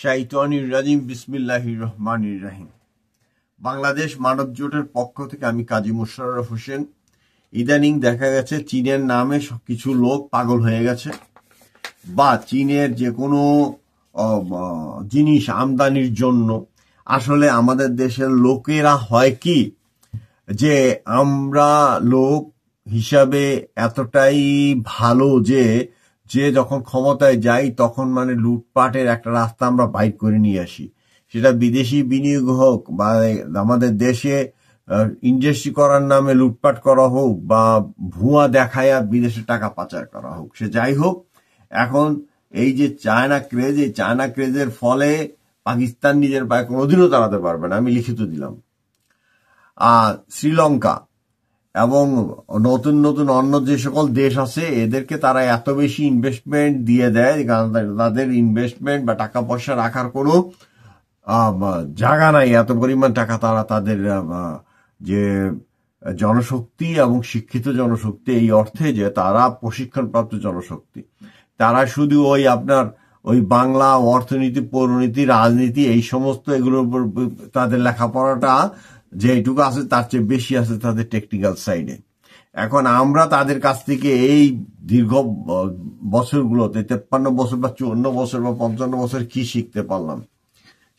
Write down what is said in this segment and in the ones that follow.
শাইতানির রাজিম বিসমিল্লাহির রহমানির রহিম। বাংলাদেশ মানব জোটের পক্ষ থেকে আমি কাজী মোশাররফ হোসেন। ইদানিং দেখা গেছে চীনের নামে কিছু লোক পাগল হয়ে গেছে, বা চীনের যে কোনো জিনিস আমদানির জন্য আসলে আমাদের দেশের লোকেরা হয় কি, যে আমরা লোক হিসাবে এতটাই ভালো যে যে যখন ক্ষমতায় যাই তখন মানে লুটপাটের একটা রাস্তা আমরা বাইর করে নিয়ে আসি। সেটা বিদেশি বিনিয়োগ হোক বা আমাদের দেশে ইন্ডাস্ট্রি করার নামে লুটপাট করা হোক বা ভুয়া দেখায়া বিদেশে টাকা পাচার করা হোক, সে যাই হোক। এখন এই যে চায়না ক্রেজ, এই চায়না ক্রেজের ফলে পাকিস্তান নিজের পায়ে কোনোদিনও দাঁড়াতে পারবে না, আমি লিখিত দিলাম। শ্রীলঙ্কা এবং নতুন নতুন অন্য যে সকল দেশ আছে এদেরকে তারা এত বেশি ইনভেস্টমেন্ট দিয়ে দেয়, কারণ তাদের ইনভেস্টমেন্ট বা টাকা পয়সা রাখার কোনো জায়গা নাই। এত পরিমাণ টাকা তারা তাদের যে জনশক্তি এবং শিক্ষিত জনশক্তি, এই অর্থে যে তারা প্রশিক্ষণপ্রাপ্ত জনশক্তি, তারা শুধু ওই আপনার ওই বাংলা অর্থনীতি, পৌরনীতি, রাজনীতি এই সমস্ত এগুলোর উপর তাদের লেখাপড়াটা যেটুকু আছে তার চেয়ে বেশি আছে তাদের টেকনিক্যাল সাইডে। এখন আমরা তাদের কাছ থেকে এই দীর্ঘ বছরগুলোতে 53 বছর বা 54 বছর বা 55 বছর কি শিখতে পারলাম,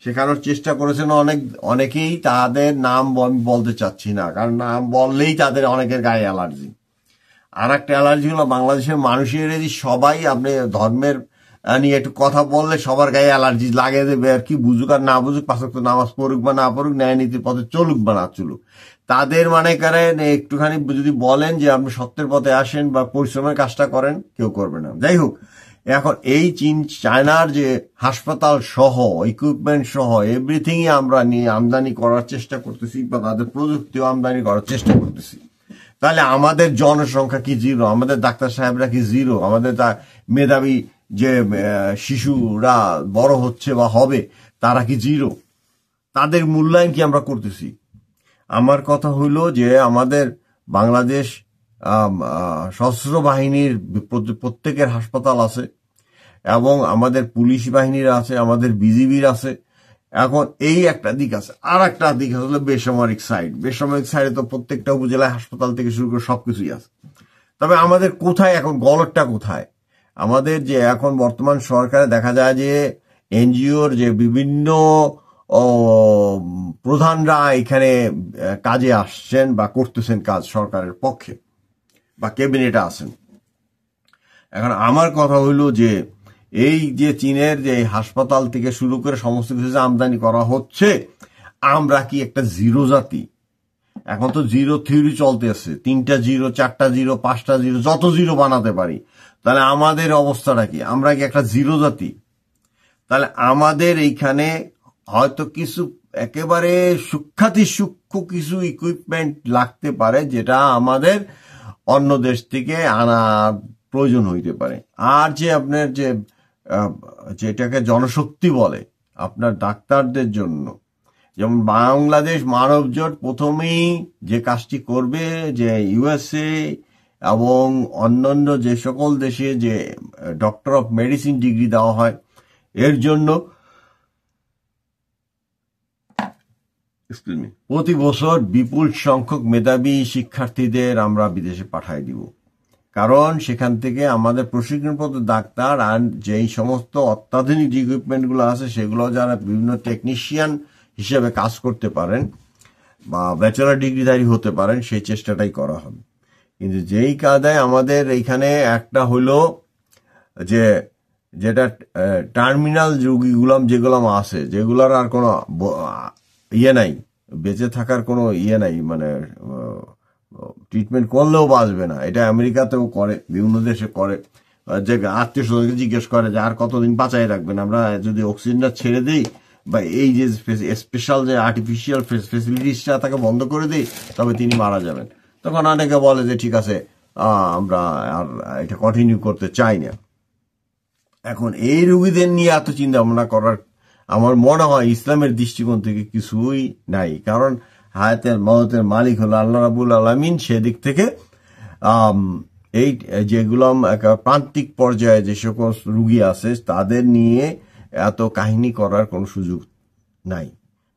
শেখানোর চেষ্টা করেছেন অনেকেই। তাদের নাম আমি বলতে চাচ্ছি না, কারণ নাম বললেই তাদের অনেকের গায়ে অ্যালার্জি। আর একটা অ্যালার্জি হলো বাংলাদেশের মানুষের সবাই আপনি ধর্মের নিয়ে একটু কথা বললে সবার গায়ে অ্যালার্জি লাগিয়ে দেবে, আর কি বুঝুক আর না বুঝুক, পাঁচ ওয়াক্ত নামাজ পড়ুক বা না পড়ুক, ন্যায় নীতির পথে চলুক বা না চলুক, তাদের মানে করেন একটুখানি যদি বলেন যে আপনি সত্যের পথে আসেন বা পরিশ্রমের কাজটা করেন, কেউ করবে না। যাই হোক, এখন এই চায়নার যে হাসপাতাল সহ ইকুইপমেন্ট সহ এভরিথিংই আমরা নিয়ে আমদানি করার চেষ্টা করতেছি, বা তাদের প্রযুক্তিও আমদানি করার চেষ্টা করতেছি। তাহলে আমাদের জনসংখ্যা কি জিরো? আমাদের ডাক্তার সাহেবরা কি জিরো? আমাদের মেধাবী যে শিশুরা বড় হচ্ছে বা হবে তারা কি জিরো? তাদের মূল্যায়ন কি আমরা করতেছি? আমার কথা হইল যে আমাদের বাংলাদেশ সশস্ত্র বাহিনীর প্রত্যেকের হাসপাতাল আছে, এবং আমাদের পুলিশ বাহিনীর আছে, আমাদের বিজিবির আছে। এখন এই একটা দিক আছে, আর একটা দিক হলো বেসামরিক সাইড। বেসামরিক সাইডে তো প্রত্যেকটা উপজেলায় হাসপাতাল থেকে শুরু করে সবকিছুই আছে। তবে আমাদের কোথায় এখন গলতটা কোথায়? আমাদের যে এখন বর্তমান সরকারে দেখা যায় যে এনজিওর যে বিভিন্ন প্রধানরা এখানে কাজে আসছেন বা করতেছেন কাজ সরকারের পক্ষে, বা ক্যাবিনেটে আছেন। এখন আমার কথা হইল যে এই যে চীনের যে হাসপাতাল থেকে শুরু করে সমস্ত কিছু যে আমদানি করা হচ্ছে, আমরা কি একটা জিরো জাতি? এখন তো জিরো থিওরি চলতেছে, 3টা জিরো, 4টা জিরো, 5টা জিরো, যত জিরো বানাতে পারি। তাহলে আমাদের অবস্থাটা কি? আমরা কি একটা জিরো জাতি? তাহলে আমাদের এইখানে হয়তো কিছু একেবারে সূক্ষ্ম কিছু ইকুইপমেন্ট লাগতে পারে, যেটা আমাদের অন্য দেশ থেকে আনার প্রয়োজন হইতে পারে। আর যে আপনার যে যেটাকে জনশক্তি বলে আপনার ডাক্তারদের জন্য, যেমন বাংলাদেশ মানব জোট প্রথমেই যে কাজটি করবে, যে ইউএসএ এবং অন্যান্য যে সকল দেশে যে ডক্টর অফ মেডিসিন ডিগ্রি দেওয়া হয়, এর জন্য প্রতি বছর বিপুল সংখ্যক মেধাবী শিক্ষার্থীদের আমরা বিদেশে পাঠাই দিব। কারণ সেখান থেকে আমাদের প্রশিক্ষণপ্রাপ্ত ডাক্তার আর যেই সমস্ত অত্যাধুনিক যে ইকুইপমেন্টগুলো আছে সেগুলো যারা বিভিন্ন টেকনিশিয়ান হিসেবে কাজ করতে পারেন বা ব্যাচেলার ডিগ্রিধারী হতে পারেন, সেই চেষ্টাটাই করা হবে। কিন্তু যেই কাজে আমাদের এইখানে একটা হইল যে যেটা টার্মিনাল রোগীগুলো যেগুলো আছে, যেগুলোর আর কোনো ইয়ে নাই, বেঁচে থাকার কোনো ইয়ে নাই, মানে ট্রিটমেন্ট করলেও বাঁচবে না। এটা আমেরিকাতেও করে, বিভিন্ন দেশে করে, যে আত্মীয় স্বজনকে জিজ্ঞেস করে যে আর কতদিন বাঁচাই রাখবেন, আমরা যদি অক্সিজেনটা ছেড়ে দিই বা এই যে স্পেশাল যে আর্টিফিশিয়াল ফেসিলিটিসটা তাকে বন্ধ করে দিই, তবে তিনি মারা যাবেন। তখন অনেকে বলে যে ঠিক আছে, আমরা আর এটা কন্টিনিউ করতে চাই না। এখন এই রোগীদের নিয়ে এত চিন্তা ভাবনা করার আমার মনে হয় ইসলামের দৃষ্টিকোণ থেকে কিছুই নাই। কারণ হায়াতের মওতের মালিক হলো আল্লাহ রাব্বুল আলামিন। সেদিক থেকে এই যেগুলো প্রান্তিক পর্যায়ে যে সকল রুগী আছে তাদের নিয়ে এত কাহিনী করার কোনো সুযোগ নাই।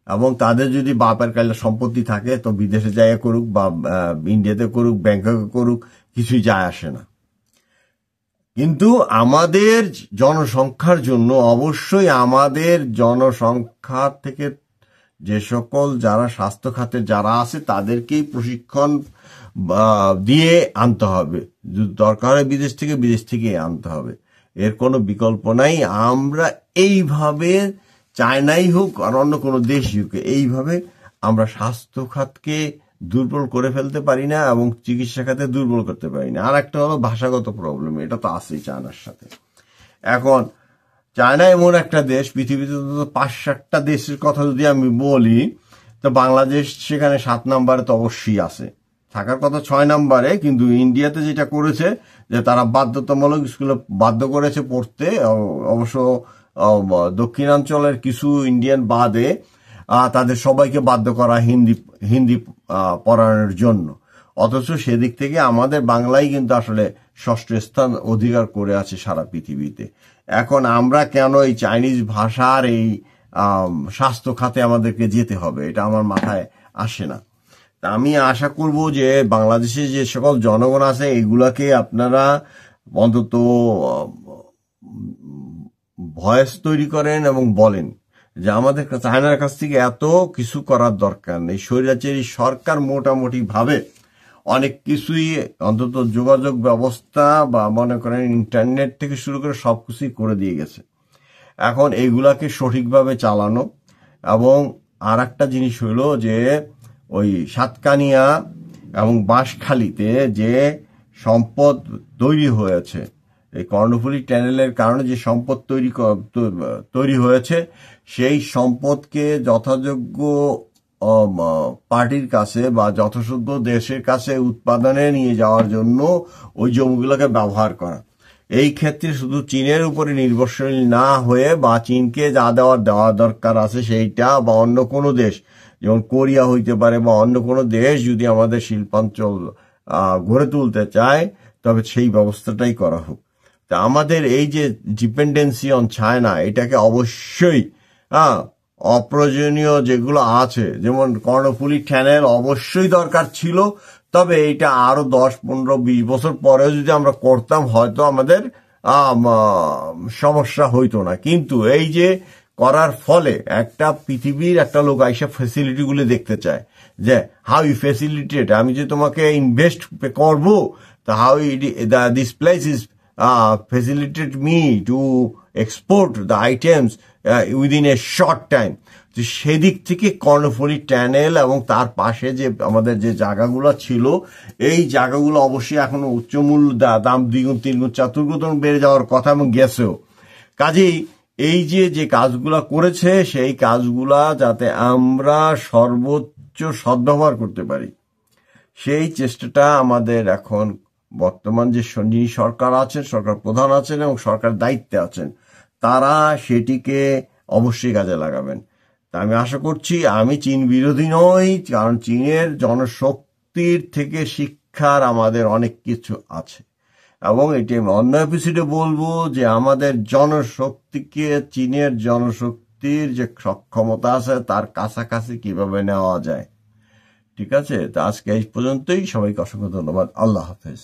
এবং তাদের যদি বাপের কালে সম্পত্তি থাকে তো বিদেশে যাইয়া করুক বা ইন্ডিয়াতে করুক, ব্যাংককে করুক, কিছুই যায় আসে না। কিন্তু আমাদের জনসংখ্যার জন্য অবশ্যই আমাদের জনসংখ্যা থেকে যে সকল যারা স্বাস্থ্য খাতে যারা আছে তাদেরকেই প্রশিক্ষণ দিয়ে আনতে হবে। দরকার হয় বিদেশ থেকে আনতে হবে, এর কোনো বিকল্প নাই। আমরা এইভাবে, চায়নাই হোক আর অন্য কোনো দেশই হোক, এইভাবে আমরা স্বাস্থ্য খাতকে দুর্বল করে ফেলতে পারি না এবং চিকিৎসা খাতে দুর্বল করতে পারি না। আর একটা হলো ভাষাগত প্রবলেম, এটা তো আছেই চায়নার সাথে। এখন চায়না এমন একটা দেশ, পৃথিবীতে তো 5-7টা দেশের কথা যদি আমি বলি, তো বাংলাদেশ সেখানে 7 নম্বরে তো অবশ্যই আছে, থাকার কথা 6 নম্বরে। কিন্তু ইন্ডিয়াতে যেটা করেছে যে তারা বাধ্যতামূলক স্কুলে বাধ্য করেছে পড়তে, অবশ্য দক্ষিণাঞ্চলের কিছু ইন্ডিয়ান বাদে তাদের সবাইকে বাধ্য করা হিন্দি পড়ানোর জন্য। অথচ সেদিক থেকে আমাদের বাংলাই কিন্তু আসলে 6ষ্ঠ স্থান অধিকার করে আছে সারা পৃথিবীতে। এখন আমরা কেন এই চাইনিজ ভাষার এই স্বাস্থ্য খাতে আমাদেরকে যেতে হবে, এটা আমার মাথায় আসে না। তা আমি আশা করব যে বাংলাদেশে যে সকল জনগণ আছে এগুলাকে আপনারা অন্তত ভয়েস তৈরি করেন এবং বলেন যে আমাদের চায়নার কাছ থেকে এত কিছু করার দরকার নেই। স্বৈরাচারী সরকার মোটামুটি ভাবে অনেক কিছুই, অন্তত যোগাযোগ ব্যবস্থা বা মনে করেন ইন্টারনেট থেকে শুরু করে সবকিছুই করে দিয়ে গেছে। এখন এইগুলাকে সঠিকভাবে চালানো। এবং আর একটা জিনিস হলো যে ওই সাতকানিয়া এবং বাঁশখালীতে যে সম্পদ তৈরি হয়েছে, এই কর্ণফুলী টানেলের কারণে যে সম্পদ তৈরি হয়েছে, সেই সম্পদকে যথাযোগ্য পার্টির কাছে বা যথাযোগ্য দেশের কাছে উৎপাদনে নিয়ে যাওয়ার জন্য ওই জমিগুলোকে ব্যবহার করা। এই ক্ষেত্রে শুধু চীনের উপরে নির্ভরশীল না হয়ে বা চীনকে যা দেওয়া দরকার আছে সেইটা, বা অন্য কোনো দেশ যেমন কোরিয়া হইতে পারে বা অন্য কোনো দেশ যদি আমাদের শিল্পাঞ্চল গড়ে তুলতে চায় তবে সেই ব্যবস্থাটাই করা হোক। তা আমাদের এই যে ডিপেন্ডেন্সি অন চায়না, এটাকে অবশ্যই অপ্রয়োজনীয় যেগুলো আছে, যেমন কর্ণফুলী টানেল অবশ্যই দরকার ছিল, তবে এটা আরো 10-15-20 বছর পরেও যদি আমরা করতাম হয়তো আমাদের সমস্যা হইতো না। কিন্তু এই যে করার ফলে একটা পৃথিবীর একটা লোক আইসা ফ্যাসিলিটি গুলো দেখতে চায় যে হাউ ইউ ফ্যাসিলিটেট, আমি যে তোমাকে ইনভেস্ট করবো, তা how this place is facilitate me to export the items within a short time. তো সেদিক থেকে কর্ণফুলী টানেল এবং তার পাশে যে আমাদের যে জায়গাগুলো ছিল, এই জায়গাগুলো অবশ্যই এখনো উচ্চমূল্য, দাম 2 গুণ 3 গুণ 4 গুণ বেড়ে যাওয়ার কথা এবং গেছেও। কাজেই এই যে কাজগুলা করেছে সেই কাজগুলা যাতে আমরা সর্বোচ্চ সদ্ব্যবহার করতে পারি, সেই চেষ্টাটা আমাদের এখন বর্তমান যে সরকার আছেন, সরকার প্রধান আছেন এবং সরকার দায়িত্বে আছেন, তারা সেটিকে অবশ্যই কাজে লাগাবেন। তা আমি আশা করছি, আমি চীন বিরোধী নই, কারণ চীনের জনশক্তির থেকে শিক্ষার আমাদের অনেক কিছু আছে। এবং এটি আমি অন্য এপিসোডে বলবো যে আমাদের জনশক্তিকে চীনের জনশক্তির যে সক্ষমতা আছে তার কাছাকাছি কিভাবে নেওয়া যায়। ঠিক আছে, তো আজকে এই পর্যন্তই। সবাইকে অসংখ্য ধন্যবাদ। আল্লাহ হাফেজ।